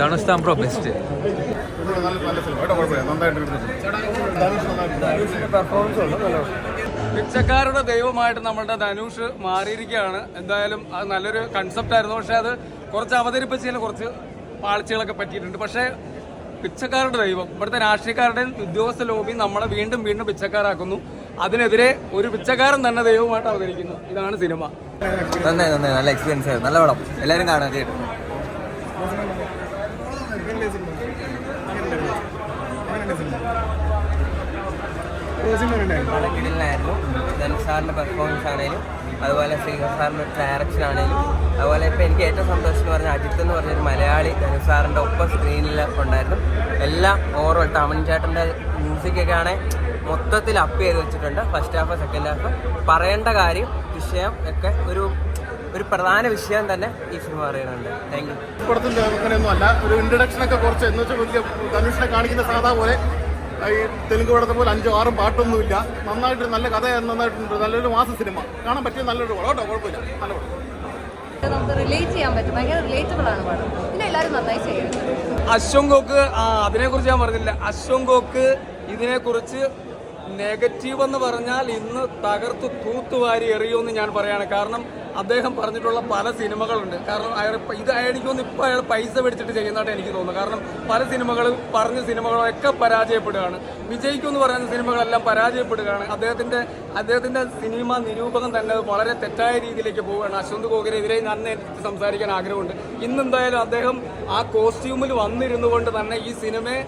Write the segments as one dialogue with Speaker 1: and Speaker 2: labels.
Speaker 1: ധനുഷ് താൻ pro best.
Speaker 2: പിച്ചക്കാരുടെ ദൈവമായിട്ട് നമ്മളുടെ ധനുഷ് മാറിയിരിക്കുകയാണ്. എന്തായാലും അത് നല്ലൊരു കൺസെപ്റ്റ് ആയിരുന്നു. പക്ഷെ അത് കുറച്ച് അവതരിപ്പിച്ചതിന് കുറച്ച് പാളിച്ചകളൊക്കെ പറ്റിയിട്ടുണ്ട്. പക്ഷേ പിച്ചക്കാരുടെ ദൈവം, ഇവിടുത്തെ രാഷ്ട്രീയക്കാരുടെയും ഉദ്യോഗസ്ഥ ലോബി നമ്മളെ വീണ്ടും വീണ്ടും പിച്ചക്കാരാക്കുന്നു. അതിനെതിരെ ഒരു പിച്ചക്കാരൻ തന്നെ ദൈവമായിട്ട് അവതരിക്കുന്നു. ഇതാണ് സിനിമ.
Speaker 1: നന്നായി നല്ല എക്സ്പീരിയൻസ് ആയിരുന്നു. നല്ല പടം, എല്ലാവരും കാണാൻ തിയേറ്ററിൽ. കിടിലനായിരുന്നു. ധനുഷ് സാറിൻ്റെ പെർഫോമൻസ് ആണെങ്കിലും അതുപോലെ ശ്രീഹർ സാറിൻ്റെ ഡയറക്ഷൻ ആണെങ്കിലും അതുപോലെ ഇപ്പോൾ എനിക്ക് ഏറ്റവും സന്തോഷം എന്ന് പറഞ്ഞാൽ അജിത്ത് എന്ന് പറഞ്ഞൊരു മലയാളി ധനുഷ് സാറിൻ്റെ ഒപ്പം സ്ക്രീനിൽ ഉണ്ടായിരുന്നു. എല്ലാം ഓവറോൾ തമിഴ് ചേട്ടൻ്റെ മ്യൂസിക്കൊക്കെ ആണെങ്കിൽ മൊത്തത്തിൽ അപ്പ് ചെയ്ത് വെച്ചിട്ടുണ്ട്. ഫസ്റ്റ് ഹാഫ് സെക്കൻഡ് ഹാഫ് പറയേണ്ട കാര്യം വിഷയം ഒക്കെ ഒരു പ്രധാന വിഷയം തന്നെ ഈ സിനിമ പറയുന്നുണ്ട്. Thank you.
Speaker 3: പടത്തിൻ്റെ അങ്ങനെയൊന്നും അല്ല, ഒരു ഇൻട്രഡക്ഷൻ ഒക്കെ കുറച്ച് എന്ന് വെച്ചാൽ വലിയ ധനുഷിനെ കാണിക്കുന്ന സാധാ പോലെ ഈ തെലുങ്ക് പടത്തെ പോലെ 5 6 പാട്ടൊന്നുമില്ല. നന്നായിട്ട് നല്ല കഥ നന്നായിട്ടുണ്ട്. നല്ലൊരു മാസ സിനിമ കാണാൻ പറ്റിയ നല്ലൊരു പടം കേട്ടോ. കുഴപ്പമില്ല, നല്ല പടം.
Speaker 4: നമുക്ക് റിലേറ്റ് ചെയ്യാൻ പറ്റും. ഭയങ്കര റിലേറ്റബിൾ ആണ് പടം. പിന്നെ എല്ലാവരും നന്നായി ചെയ്യുന്നത്.
Speaker 2: അശ്വങ്കോക്ക് അതിനെക്കുറിച്ച് ഞാൻ പറഞ്ഞില്ല. അശ്വങ്കോക്ക് ഇതിനെക്കുറിച്ച് നെഗറ്റീവ് എന്ന് പറഞ്ഞാൽ ഇന്ന് തകർത്ത് തൂത്തുവാരി എറിയുമെന്ന് ഞാൻ പറയാണ്. കാരണം അദ്ദേഹം പറഞ്ഞിട്ടുള്ള പല സിനിമകളുണ്ട്. കാരണം ഇത് എനിക്കൊന്ന് ഇപ്പോൾ അയാൾ പൈസ മേടിച്ചിട്ട് ചെയ്യുന്നതായിട്ട് എനിക്ക് തോന്നുന്നു. കാരണം പല സിനിമകളും പറഞ്ഞ സിനിമകളൊക്കെ പരാജയപ്പെടുകയാണ്. വിജയിക്കുമെന്ന് പറയുന്ന സിനിമകളെല്ലാം പരാജയപ്പെടുകയാണ്. അദ്ദേഹത്തിന്റെ സിനിമ നിരൂപകം തന്നെ വളരെ തെറ്റായ രീതിയിലേക്ക് പോവുകയാണ്. അശ്വന്ത് ഗോഖലെതിരെ ഞാൻ സംസാരിക്കാൻ ആഗ്രഹമുണ്ട്. ഇന്നെന്തായാലും അദ്ദേഹം ആ കോസ്റ്റ്യൂമിൽ വന്നിരുന്നു കൊണ്ട് തന്നെ ഈ സിനിമയെ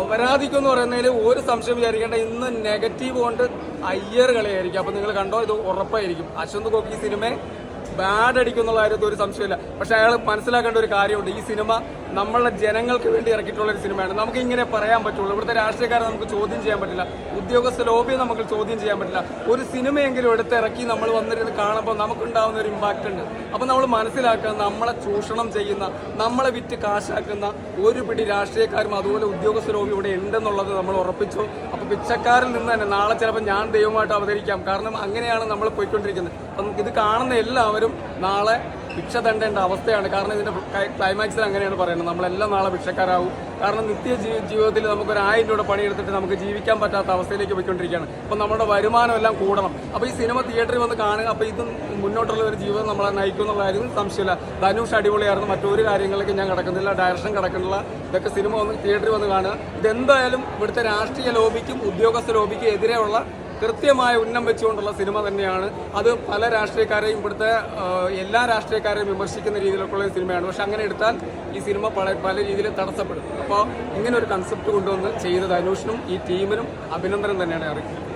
Speaker 2: അപരാധിക്കുമെന്ന് പറയുന്നതിൽ ഒരു സംശയം വിചാരിക്കേണ്ട. ഇന്ന് നെഗറ്റീവ് കൊണ്ട് അയ്യർ കളിയായിരിക്കും. അപ്പം നിങ്ങൾ കണ്ടോ, ഇത് ഉറപ്പായിരിക്കും. അശ്വന്ത് ഗോഖി ഈ സിനിമയെ ബാഡ് അടിക്കും എന്നുള്ള കാര്യത്തിൽ ഒരു സംശയമില്ല. പക്ഷെ അയാൾ മനസ്സിലാക്കേണ്ട ഒരു കാര്യമുണ്ട്. ഈ സിനിമ നമ്മളുടെ ജനങ്ങൾക്ക് വേണ്ടി ഇറക്കിയിട്ടുള്ള ഒരു സിനിമയാണ്. നമുക്ക് ഇങ്ങനെ പറയാൻ പറ്റുള്ളൂ. ഇവിടുത്തെ രാഷ്ട്രീയക്കാരെ നമുക്ക് ചോദ്യം ചെയ്യാൻ പറ്റില്ല. ഉദ്യോഗസ്ഥ ലോബിയെ നമുക്ക് ചോദ്യം ചെയ്യാൻ പറ്റില്ല. ഒരു സിനിമയെങ്കിലും എടുത്തിറക്കി നമ്മൾ വന്നിരുന്ന് കാണുമ്പോൾ നമുക്കുണ്ടാകുന്ന ഒരു ഇമ്പാക്റ്റ് ഉണ്ട്. അപ്പം നമ്മൾ മനസ്സിലാക്കുക, നമ്മളെ ചൂഷണം ചെയ്യുന്ന, നമ്മളെ വിറ്റ് കാശാക്കുന്ന ഒരു പിടി രാഷ്ട്രീയക്കാരും അതുപോലെ ഉദ്യോഗസ്ഥ ലോബി ഇവിടെ ഉണ്ടെന്നുള്ളത് നമ്മൾ ഉറപ്പിച്ചു. അപ്പോൾ പിച്ചക്കാരിൽ നിന്ന് തന്നെ നാളെ ചിലപ്പോൾ ഞാൻ ദൈവമായിട്ട് അവതരിക്കാം. കാരണം അങ്ങനെയാണ് നമ്മൾ പോയിക്കൊണ്ടിരിക്കുന്നത്. അപ്പം ഇത് കാണുന്ന എല്ലാവരും നാളെ ഭിക്ഷ തണ്ടേണ്ട അവസ്ഥയാണ്. കാരണം ഇതിൻ്റെ ക്ലൈമാക്സിൽ അങ്ങനെയാണ് പറയുന്നത്, നമ്മളെല്ലാം നാളെ ഭിക്ഷക്കാരാവും. കാരണം ജീവിതത്തിൽ നമുക്കൊരു 1000 രൂപ പണിയെടുത്തിട്ട് നമുക്ക് ജീവിക്കാൻ പറ്റാത്ത അവസ്ഥയിലേക്ക് പോയിക്കൊണ്ടിരിക്കുകയാണ്. അപ്പം നമ്മുടെ വരുമാനം എല്ലാം കൂടണം. അപ്പോൾ ഈ സിനിമ തിയേറ്ററിൽ വന്ന് കാണുക. അപ്പോൾ ഇത് മുന്നോട്ടുള്ള ഒരു ജീവിതം നമ്മളെ നയിക്കും എന്നുള്ള കാര്യം സംശയമില്ല. ധനുഷ് അടിപൊളിയായിരുന്നു. മറ്റൊരു കാര്യങ്ങളിലേക്ക് ഞാൻ കിടക്കുന്നില്ല, ഡയറക്ഷൻ കിടക്കുന്നില്ല. ഇതൊക്കെ സിനിമ വന്ന് തിയേറ്ററിൽ വന്ന് കാണുക. ഇതെന്തായാലും ഇവിടുത്തെ രാഷ്ട്രീയ ലോബിക്കും ഉദ്യോഗസ്ഥ ലോബിക്കും എതിരെയുള്ള കൃത്യമായ ഉന്നം വെച്ചുകൊണ്ടുള്ള സിനിമ തന്നെയാണ്. അത് പല രാഷ്ട്രീയക്കാരെയും ഇവിടുത്തെ എല്ലാ രാഷ്ട്രീയക്കാരെയും വിമർശിക്കുന്ന രീതിയിലൊക്കെയുള്ള സിനിമയാണ്. പക്ഷെ അങ്ങനെ എടുത്താൽ ഈ സിനിമ പല രീതിയിൽ തടസ്സപ്പെടും. അപ്പോൾ ഇങ്ങനെ ഒരു കൺസെപ്റ്റ് കൊണ്ടുവന്ന് ചെയ്ത ധനുഷിനും ഈ ടീമിനും അഭിനന്ദനം തന്നെയാണ് അറിയിക്കുന്നത്.